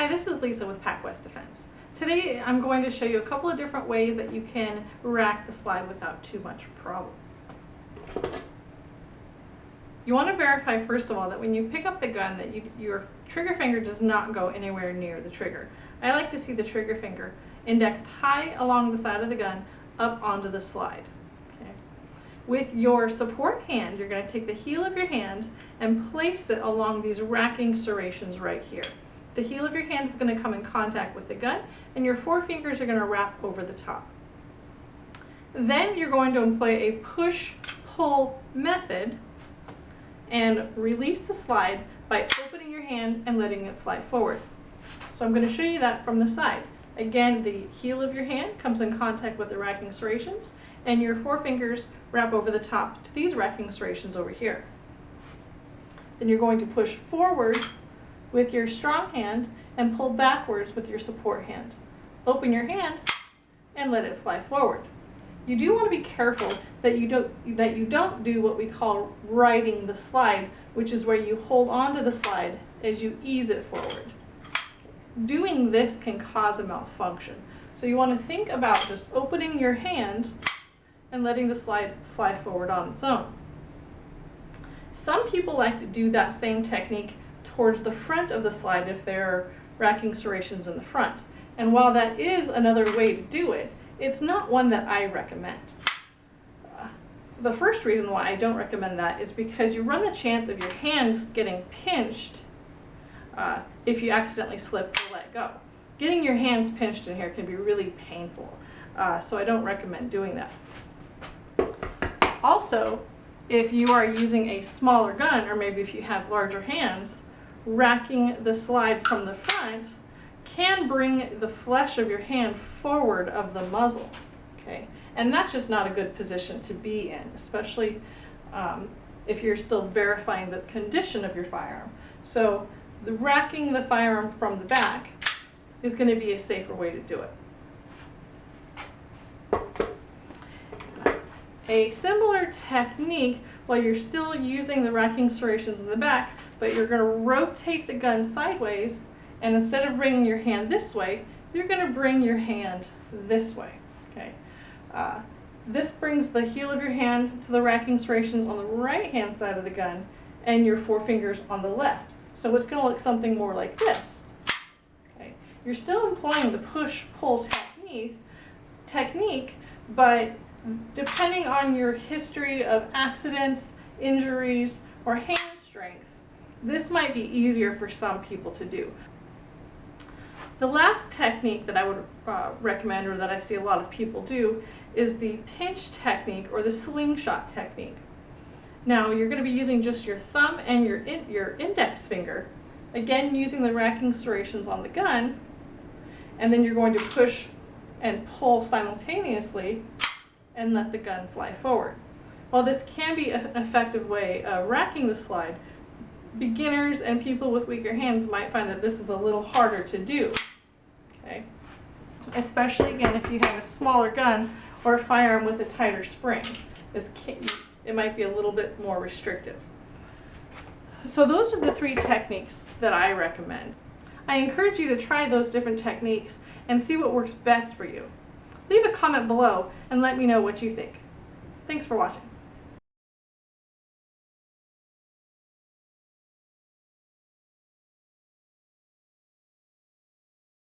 Hi, this is Lisa with PacWest Defense. Today I'm going to show you a couple of different ways that you can rack the slide without too much problem. You want to verify first of all that when you pick up the gun that your trigger finger does not go anywhere near the trigger. I like to see the trigger finger indexed high along the side of the gun up onto the slide. Okay. With your support hand, you're going to take the heel of your hand and place it along these racking serrations right here. The heel of your hand is going to come in contact with the gun, and your forefingers are going to wrap over the top. Then you're going to employ a push-pull method and release the slide by opening your hand and letting it fly forward. So I'm going to show you that from the side. Again, the heel of your hand comes in contact with the racking serrations, and your forefingers wrap over the top to these racking serrations over here. Then you're going to push forward with your strong hand and pull backwards with your support hand. Open your hand and let it fly forward. You do want to be careful that you don't do what we call riding the slide, which is where you hold onto the slide as you ease it forward. Doing this can cause a malfunction. So you want to think about just opening your hand and letting the slide fly forward on its own. Some people like to do that same technique towards the front of the slide if there are racking serrations in the front. And while that is another way to do it, it's not one that I recommend. The first reason why I don't recommend that is because you run the chance of your hand getting pinched if you accidentally slip or let go. Getting your hands pinched in here can be really painful, so I don't recommend doing that. Also, if you are using a smaller gun, or maybe if you have larger hands, racking the slide from the front can bring the flesh of your hand forward of the muzzle, okay? And that's just not a good position to be in, especially if you're still verifying the condition of your firearm. So racking the firearm from the back is going to be a safer way to do it. A similar technique, while you're still using the racking serrations in the back, but you're going to rotate the gun sideways, and instead of bringing your hand this way, you're going to bring your hand this way. Okay. This brings the heel of your hand to the racking serrations on the right hand side of the gun and your forefingers on the left. So it's going to look something more like this. Okay. You're still employing the push-pull technique, but depending on your history of accidents, injuries, or hand strength, this might be easier for some people to do. The last technique that I would recommend, or that I see a lot of people do, is the pinch technique or the slingshot technique. Now you're going to be using just your thumb and your index finger, again using the racking serrations on the gun, and then you're going to push and pull simultaneously and let the gun fly forward. While this can be an effective way of racking the slide, beginners and people with weaker hands might find that this is a little harder to do. Okay? Especially again if you have a smaller gun or a firearm with a tighter spring. It might be a little bit more restrictive. So those are the 3 techniques that I recommend. I encourage you to try those different techniques and see what works best for you. Leave a comment below and let me know what you think. Thanks for watching.